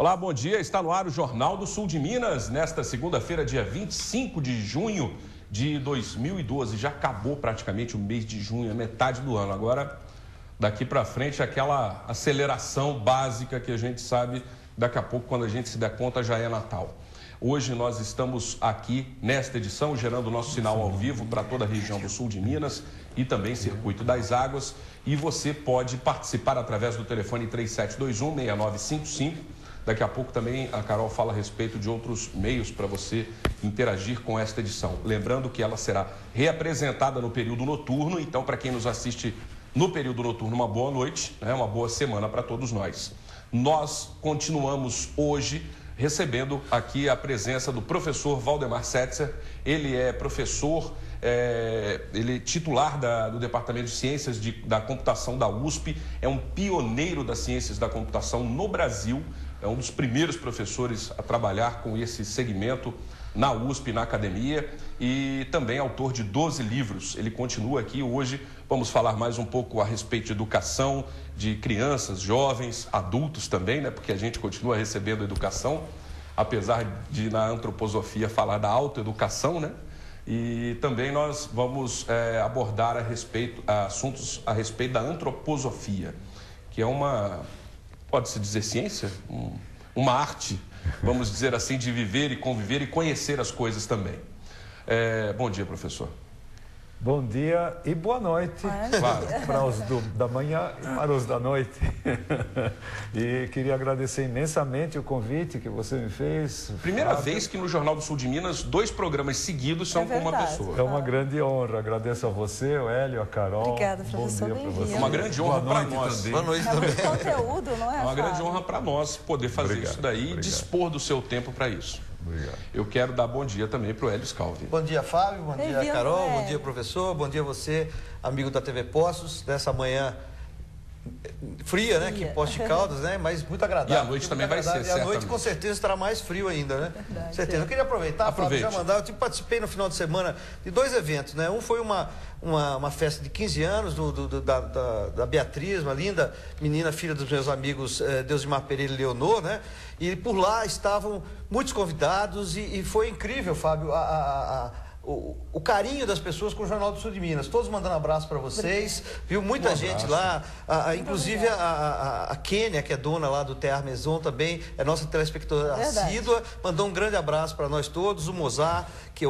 Olá, bom dia. Está no ar o Jornal do Sul de Minas, nesta segunda-feira, dia 25 de junho de 2012. Já acabou praticamente o mês de junho, a metade do ano. Agora, daqui para frente, aquela aceleração básica que a gente sabe, daqui a pouco, quando a gente se der conta, já é Natal. Hoje nós estamos aqui nesta edição, gerando o nosso sinal ao vivo para toda a região do sul de Minas e também Circuito das Águas. E você pode participar através do telefone 3721-6955. Daqui a pouco também a Carol fala a respeito de outros meios para você interagir com esta edição. Lembrando que ela será reapresentada no período noturno, então para quem nos assiste no período noturno, uma boa noite, né? Uma boa semana para todos nós. Nós continuamos hoje recebendo aqui a presença do professor Valdemar Setzer. Ele é professor, ele é titular do Departamento de Ciências da Computação da USP, é um pioneiro das ciências da computação no Brasil, é um dos primeiros professores a trabalhar com esse segmento na USP, na academia, e também autor de 12 livros. Ele continua aqui hoje. Vamos falar mais um pouco a respeito de educação, de crianças, jovens, adultos também, né? Porque a gente continua recebendo educação, apesar de na antroposofia falar da autoeducação, né? E também nós vamos abordar assuntos a respeito da antroposofia, que é uma, pode-se dizer ciência? Uma arte, vamos dizer assim, de viver e conviver e conhecer as coisas também. Bom dia, professor. Bom dia e boa noite para os da manhã e para os da noite. E queria agradecer imensamente o convite que você me fez. Primeira vez que no Jornal do Sul de Minas, 2 programas seguidos são com uma pessoa. É uma grande honra. Agradeço a você, o Hélio, a Carol. Obrigada, professor. Bom dia para você. É uma grande honra para nós. Boa noite também. Conteúdo, não é? É uma grande honra para nós poder fazer isso daí e dispor do seu tempo para isso. Obrigado. Eu quero dar bom dia também para o Hélio Scalvi. Bom dia, Fábio. Bom dia, Carol. Bom dia, professor. Bom dia você, amigo da TV Poços, dessa manhã fria, né? Aqui em Poços de Caldas, né? Mas muito agradável. E a noite também vai ser, E a noite com certeza estará mais frio ainda, né? Verdade, certeza. Eu queria aproveitar, Fábio, já mandar. Eu participei no final de semana de 2 eventos, né? Um foi uma festa de 15 anos da Beatriz, uma linda menina, filha dos meus amigos Deusimar Pereira e Leonor, né? E por lá estavam muitos convidados e foi incrível, Fábio, o carinho das pessoas com o Jornal do Sul de Minas. Todos mandando abraço para vocês, viu? Muita gente lá, inclusive a Kênia, que é dona lá do Tear Maison também, é nossa telespectadora assídua, mandou um grande abraço para nós todos, o Mozart, que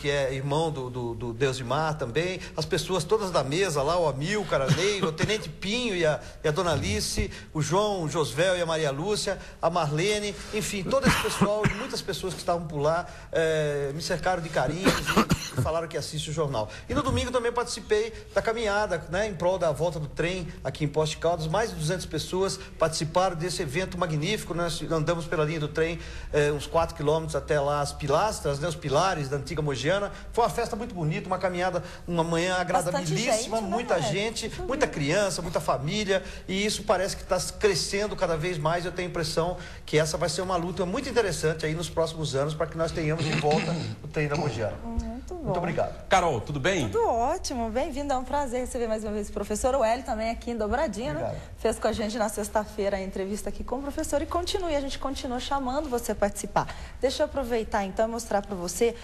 é irmão do Deusimar também, as pessoas todas da mesa lá, o Amilcar, a Neiva, o Tenente Pinho e a Dona Alice, o João, o Josvel e a Maria Lúcia, a Marlene, enfim, todo esse pessoal, muitas pessoas que estavam por lá, me cercaram de carinhos e falaram que assiste o jornal. E no domingo também participei da caminhada, né, em prol da volta do trem aqui em Poços de Caldas. Mais de 200 pessoas participaram desse evento magnífico. Nós andamos pela linha do trem uns 4 quilômetros até lá as pilastras, né, os pilares da antiga Mogiana. Foi uma festa muito bonita, uma caminhada, uma manhã agradabilíssima, muita gente, muita criança, muita família, e isso parece que está crescendo cada vez mais. Eu tenho a impressão que essa vai ser uma luta muito interessante aí nos próximos anos para que nós tenhamos de volta o trem da Mogiana. Muito bom. Muito obrigado. Carol, tudo bem? Tudo ótimo, bem-vindo, é um prazer receber mais uma vez o professor. O Hélio também aqui em Dobradinha, né? Fez com a gente na sexta-feira a entrevista aqui com o professor e a gente continua chamando você a participar. Deixa eu aproveitar então e mostrar para você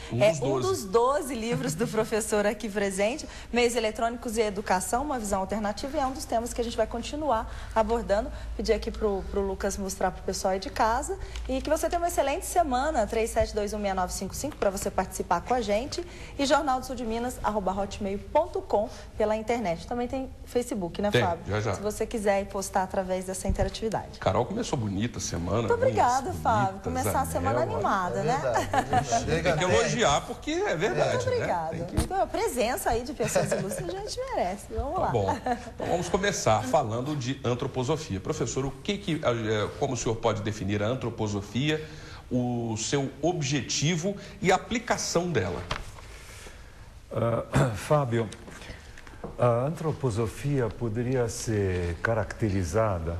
um dos 12 livros do professor aqui presente, Meios Eletrônicos e Educação, uma visão alternativa, e é um dos temas que a gente vai continuar abordando. Pedir aqui pro Lucas mostrar pro pessoal aí de casa e que você tenha uma excelente semana, 37216955 para você participar com a gente. E Jornal do Sul de Minas, @hotmail.com pela internet. Também tem Facebook, né, Fábio? Já. Se você quiser postar através dessa interatividade. Carol começou bonita a semana. Muito obrigada, Fábio. Começar a semana animada, né? Tem que elogiar porque é verdade. Muito obrigada. Né? Então, a presença aí de pessoas ilustres a gente merece. Vamos lá. Bom, então vamos começar falando de antroposofia. Professor, como o senhor pode definir a antroposofia, o seu objetivo e a aplicação dela? Fábio, a antroposofia poderia ser caracterizada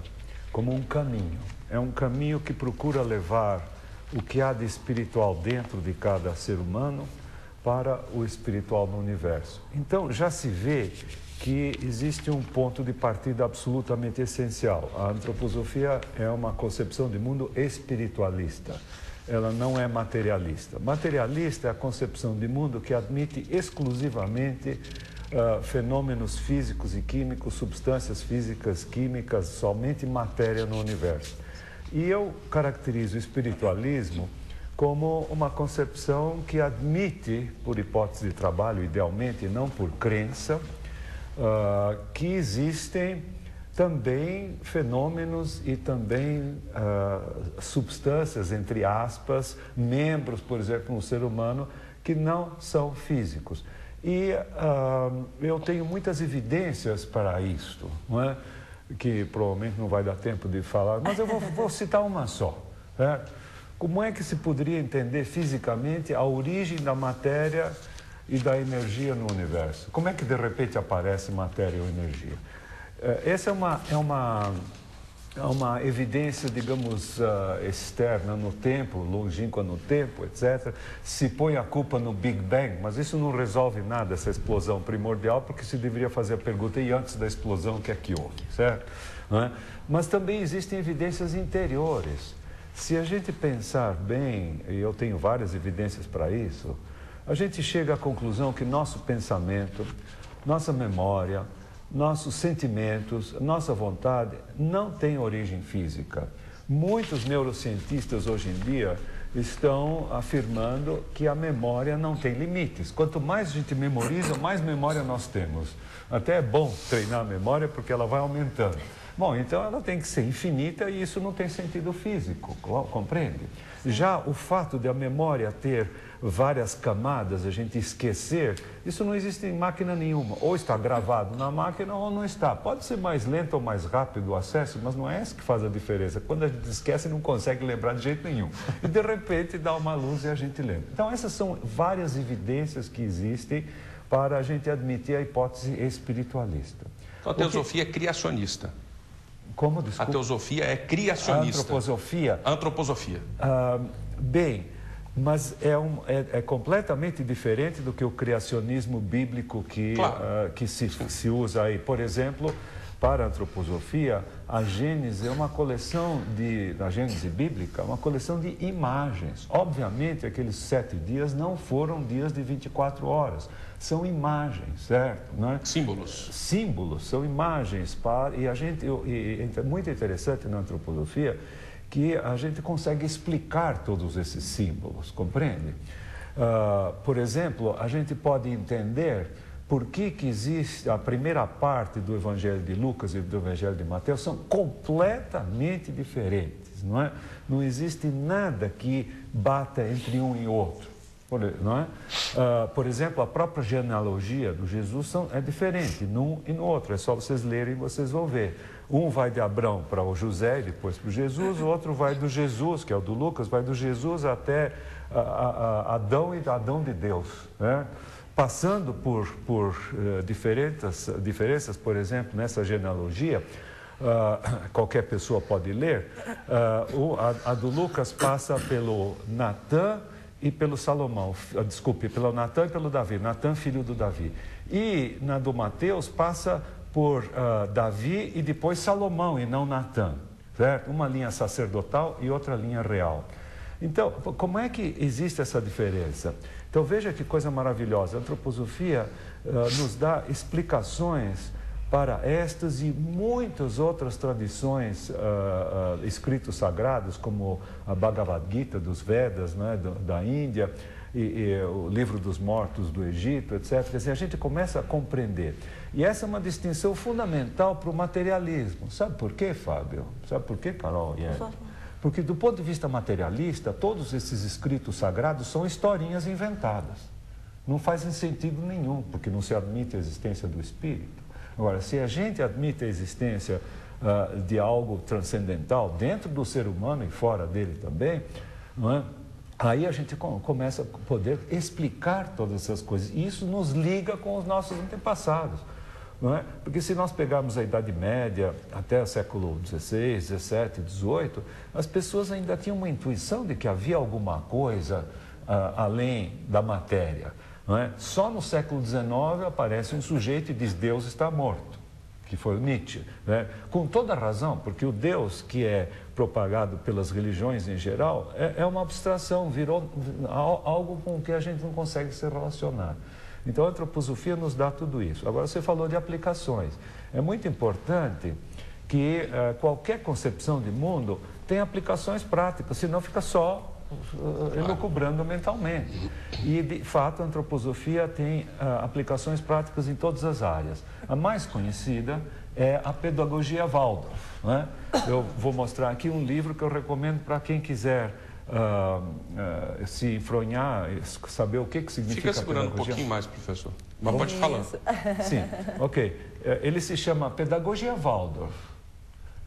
como um caminho. É um caminho que procura levar o que há de espiritual dentro de cada ser humano para o espiritual no universo. Então, já se vê que existe um ponto de partida absolutamente essencial. A antroposofia é uma concepção de mundo espiritualista. Ela não é materialista. Materialista é a concepção de mundo que admite exclusivamente fenômenos físicos e químicos, substâncias físicas, químicas, somente matéria no universo. E eu caracterizo o espiritualismo como uma concepção que admite, por hipótese de trabalho, idealmente, e não por crença, que existem também fenômenos e também substâncias, entre aspas, membros, por exemplo, no ser humano, que não são físicos. E eu tenho muitas evidências para isto, não é? Que provavelmente não vai dar tempo de falar, mas eu vou citar uma só. Certo? Como é que se poderia entender fisicamente a origem da matéria e da energia no universo? Como é que de repente aparece matéria ou energia? Essa é uma evidência, digamos, externa no tempo, longínqua no tempo, etc. Se põe a culpa no Big Bang, mas isso não resolve nada, essa explosão primordial, porque se deveria fazer a pergunta, e antes da explosão, o que é que houve, certo? Não é? Mas também existem evidências interiores. Se a gente pensar bem, e eu tenho várias evidências para isso, a gente chega à conclusão que nosso pensamento, nossa memória, nossos sentimentos, nossa vontade não tem origem física. Muitos neurocientistas hoje em dia estão afirmando que a memória não tem limites. Quanto mais a gente memoriza, mais memória nós temos. Até é bom treinar a memória porque ela vai aumentando. Bom, então ela tem que ser infinita e isso não tem sentido físico, compreende? Já o fato de a memória ter várias camadas, a gente esquecer, isso não existe em máquina nenhuma. Ou está gravado na máquina ou não está. Pode ser mais lento ou mais rápido o acesso, mas não é isso que faz a diferença. Quando a gente esquece, não consegue lembrar de jeito nenhum. E de repente dá uma luz e a gente lembra. Então essas são várias evidências que existem para a gente admitir a hipótese espiritualista. Então a teosofia é criacionista. Como, desculpa? A teosofia é criacionista. A antroposofia? Antroposofia. Bem, mas é completamente diferente do que o criacionismo bíblico que se usa aí. Por exemplo, para a antroposofia, a Gênese é uma coleção a Gênese bíblica, uma coleção de imagens. Obviamente, aqueles 7 dias não foram dias de 24 horas. São imagens, certo? Não é? Símbolos. Símbolos, são imagens. É muito interessante na antroposofia que a gente consegue explicar todos esses símbolos, compreende? Por exemplo, a gente pode entender por que existe a primeira parte do Evangelho de Lucas e do Evangelho de Mateus são completamente diferentes, não é? Não existe nada que bata entre um e outro. Não é? Por exemplo, a própria genealogia do Jesus é diferente num e no outro. É só vocês lerem e vocês vão ver. Um vai de Abrão para o José, depois para o Jesus. O outro vai do Jesus, que é o do Lucas, vai do Jesus até Adão e Adão de Deus. Né? Passando por diferenças, por exemplo, nessa genealogia, qualquer pessoa pode ler. A do Lucas passa pelo Natã e pelo Salomão, pelo Natã e pelo Davi, Natã, filho do Davi. E na do Mateus passa por Davi e depois Salomão e não Natã, certo? Uma linha sacerdotal e outra linha real. Então, como é que existe essa diferença? Então veja que coisa maravilhosa, a antroposofia nos dá explicações para estas e muitas outras tradições, escritos sagrados, como a Bhagavad Gita dos Vedas, né, da Índia, e o Livro dos Mortos do Egito, etc. Quer dizer, a gente começa a compreender. E essa é uma distinção fundamental para o materialismo. Sabe por quê, Fábio? Sabe por quê, Carol? Porque do ponto de vista materialista, todos esses escritos sagrados são historinhas inventadas. Não fazem sentido nenhum, porque não se admite a existência do Espírito. Agora, se a gente admite a existência de algo transcendental dentro do ser humano e fora dele também, não é? Aí a gente começa a poder explicar todas essas coisas. E isso nos liga com os nossos antepassados. Não é? Porque se nós pegarmos a Idade Média até o século XVI, XVII, XVIII, as pessoas ainda tinham uma intuição de que havia alguma coisa além da matéria. não é? Só no século XIX aparece um sujeito e diz Deus está morto, que foi o Nietzsche, né? Com toda razão, porque o Deus que é propagado pelas religiões em geral é uma abstração, virou algo com o que a gente não consegue se relacionar. Então a antroposofia nos dá tudo isso. Agora você falou de aplicações. É muito importante que qualquer concepção de mundo tenha aplicações práticas, senão fica só elucubrando mentalmente. E, de fato, a antroposofia tem aplicações práticas em todas as áreas. A mais conhecida é a pedagogia Waldorf, né? Eu vou mostrar aqui um livro que eu recomendo para quem quiser se enfronhar, saber o que significa. Fica segurando um pouquinho mais, professor. Mas pode falar. Sim, ok. Ele se chama Pedagogia Waldorf.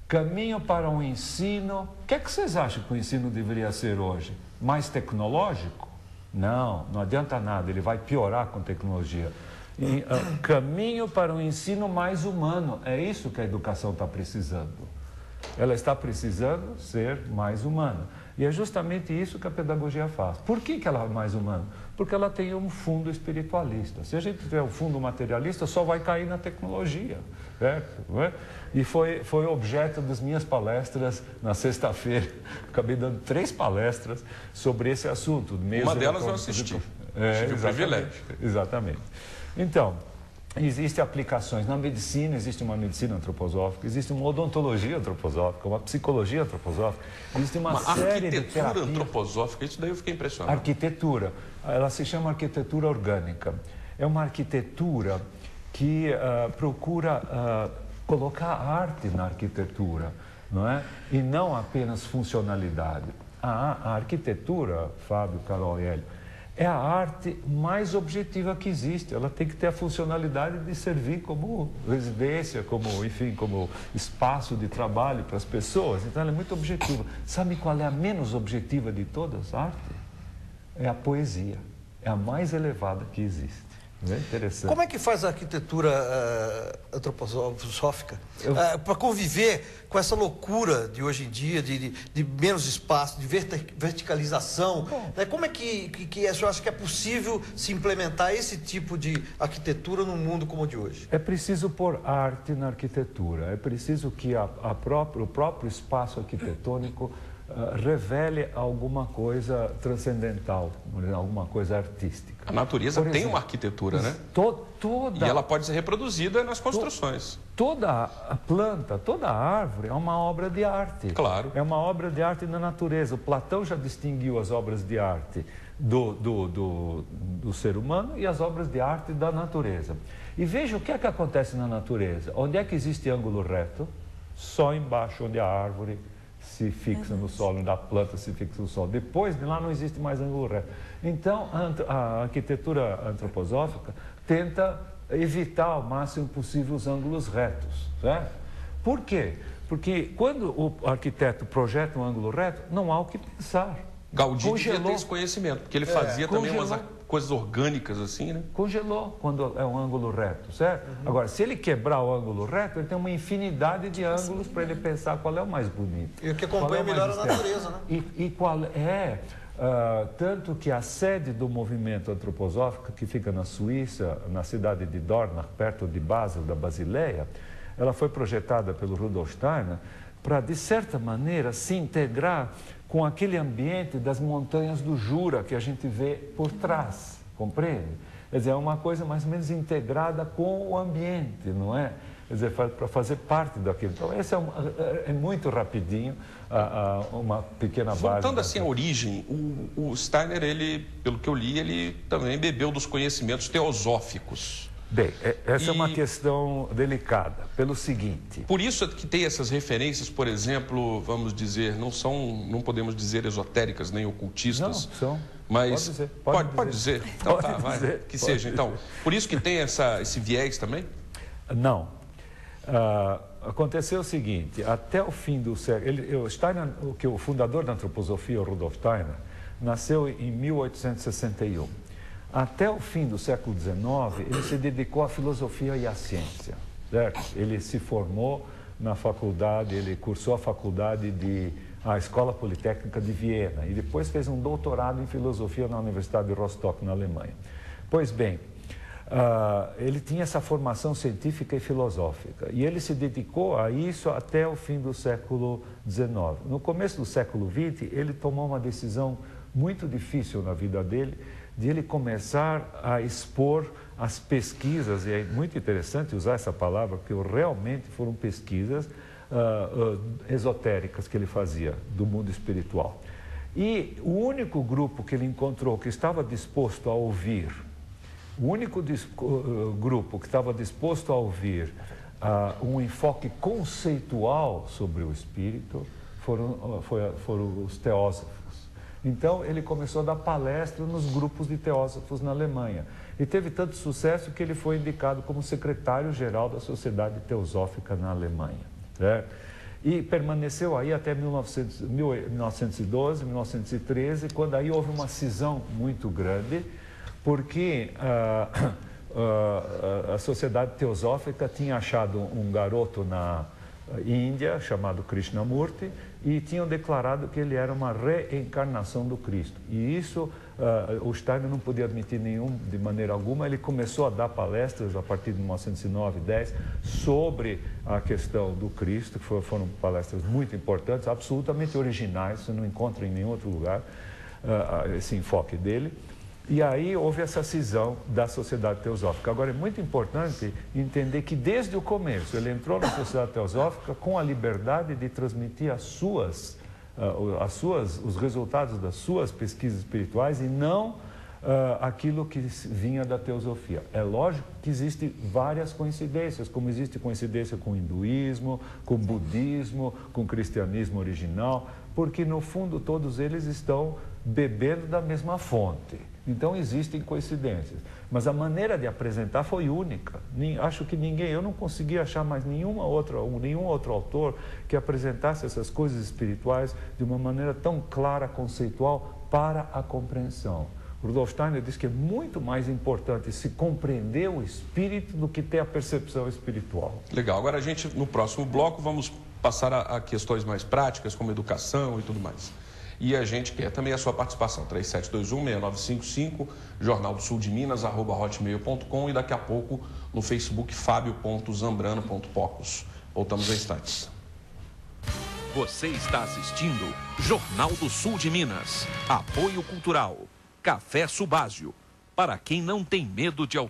Caminho para um ensino. O que é que vocês acham que o ensino deveria ser hoje? Mais tecnológico? Não, não adianta nada, ele vai piorar com tecnologia. Caminho para um ensino mais humano. É isso que a educação está precisando. Ela está precisando ser mais humana. E é justamente isso que a pedagogia faz. Por que ela é mais humana? Porque ela tem um fundo espiritualista. Se a gente tiver um fundo materialista, só vai cair na tecnologia, certo? Não é? E foi objeto das minhas palestras na sexta-feira. Acabei dando 3 palestras sobre esse assunto. Uma delas eu assisti. Tive o privilégio. Exatamente. Então, existem aplicações. Na medicina, existe uma medicina antroposófica, existe uma odontologia antroposófica, uma psicologia antroposófica, existe uma série de terapias. Arquitetura antroposófica, isso daí eu fiquei impressionado. Arquitetura, ela se chama arquitetura orgânica. É uma arquitetura que procura colocar arte na arquitetura, não é? E não apenas funcionalidade. A arquitetura, Fábio, Carol e Hélio, é a arte mais objetiva que existe. Ela tem que ter a funcionalidade de servir como residência, como, enfim, como espaço de trabalho para as pessoas. Então, ela é muito objetiva. Sabe qual é a menos objetiva de todas as artes? É a poesia. É a mais elevada que existe. É interessante. Como é que faz a arquitetura antroposófica para conviver com essa loucura de hoje em dia, de menos espaço, de verticalização? Como é que o senhor acha que é possível se implementar esse tipo de arquitetura num mundo como o de hoje? É preciso pôr arte na arquitetura, é preciso que o próprio espaço arquitetônico revele alguma coisa transcendental, alguma coisa artística. A natureza tem uma arquitetura, né? E ela pode ser reproduzida nas construções. Toda a planta, toda a árvore é uma obra de arte. Claro. É uma obra de arte da natureza. O Platão já distinguiu as obras de arte do ser humano e as obras de arte da natureza. E veja o que é que acontece na natureza. Onde é que existe ângulo reto? Só embaixo, onde a árvore se fixa no solo, onde a planta se fixa no solo. Depois de lá não existe mais ângulo reto. Então, a arquitetura antroposófica tenta evitar ao máximo possível os ângulos retos, certo? Por quê? Porque quando o arquiteto projeta um ângulo reto, não há o que pensar. Gaudí devia ter esse conhecimento, porque ele fazia também umas coisas orgânicas assim, né? Congelou quando é um ângulo reto, certo? Agora, se ele quebrar o ângulo reto, ele tem uma infinidade de ângulos para ele pensar qual é o mais bonito. E o que acompanha melhor a natureza, né? E qual é... tanto que a sede do movimento antroposófico, que fica na Suíça, na cidade de Dornach, perto de Basel, da Basileia, ela foi projetada pelo Rudolf Steiner para, de certa maneira, se integrar com aquele ambiente das montanhas do Jura que a gente vê por trás, compreende? Quer dizer, é uma coisa mais ou menos integrada com o ambiente, não é? Quer dizer, para fazer parte daquilo. Então, esse é muito rapidinho, uma pequena base. Voltando assim à origem, o Steiner, ele, pelo que eu li, ele também bebeu dos conhecimentos teosóficos. Bem, essa é uma questão delicada, pelo seguinte... Por isso é que tem essas referências, por exemplo, vamos dizer, não podemos dizer esotéricas nem ocultistas. Não, são. Mas pode dizer. Então pode tá, vai, dizer, que seja. dizer. Então, por isso que tem esse viés também? Não. Aconteceu o seguinte, até o fim do século... Steiner, o fundador da antroposofia, o Rudolf Steiner, nasceu em 1861. Até o fim do século XIX, ele se dedicou à filosofia e à ciência, certo? Ele se formou na faculdade, ele cursou a Escola Politécnica de Viena e depois fez um doutorado em filosofia na Universidade de Rostock, na Alemanha. Pois bem, ele tinha essa formação científica e filosófica e ele se dedicou a isso até o fim do século XIX. No começo do século XX, ele tomou uma decisão muito difícil na vida dele, de ele começar a expor as pesquisas, e é muito interessante usar essa palavra, porque realmente foram pesquisas esotéricas que ele fazia do mundo espiritual. E o único grupo que ele encontrou que estava disposto a ouvir, o único grupo que estava disposto a ouvir um enfoque conceitual sobre o espírito foram os teósofos. Então, ele começou a dar palestra nos grupos de teósofos na Alemanha. E teve tanto sucesso que ele foi indicado como secretário-geral da Sociedade Teosófica na Alemanha. Né? E permaneceu aí até 1912, 1913, quando aí houve uma cisão muito grande, porque a Sociedade Teosófica tinha achado um garoto na Índia, chamado Krishnamurti, e tinham declarado que ele era uma reencarnação do Cristo. E isso o Steiner não podia admitir de maneira alguma. Ele começou a dar palestras a partir de 1909, 10, sobre a questão do Cristo, que foram palestras muito importantes, absolutamente originais, você não encontra em nenhum outro lugar esse enfoque dele. E aí houve essa cisão da Sociedade Teosófica. Agora, é muito importante entender que desde o começo ele entrou na Sociedade Teosófica com a liberdade de transmitir os resultados das suas pesquisas espirituais e não aquilo que vinha da teosofia. É lógico que existem várias coincidências, como existe coincidência com o hinduísmo, com o budismo, com o cristianismo original, porque no fundo todos eles estão bebendo da mesma fonte. Então existem coincidências, mas a maneira de apresentar foi única. Acho que eu não consegui achar mais nenhum outro autor que apresentasse essas coisas espirituais de uma maneira tão clara, conceitual, para a compreensão. Rudolf Steiner diz que é muito mais importante se compreender o espírito do que ter a percepção espiritual. Legal. Agora a gente, no próximo bloco, vamos passar a questões mais práticas, como educação e tudo mais. E a gente quer também a sua participação, 3721-6955, Jornal do Sul de Minas, @hotmail.com, e daqui a pouco no Facebook, fabio.zambrano.pocos. Voltamos a instantes. Você está assistindo Jornal do Sul de Minas. Apoio Cultural. Café Subásio. Para quem não tem medo de autor.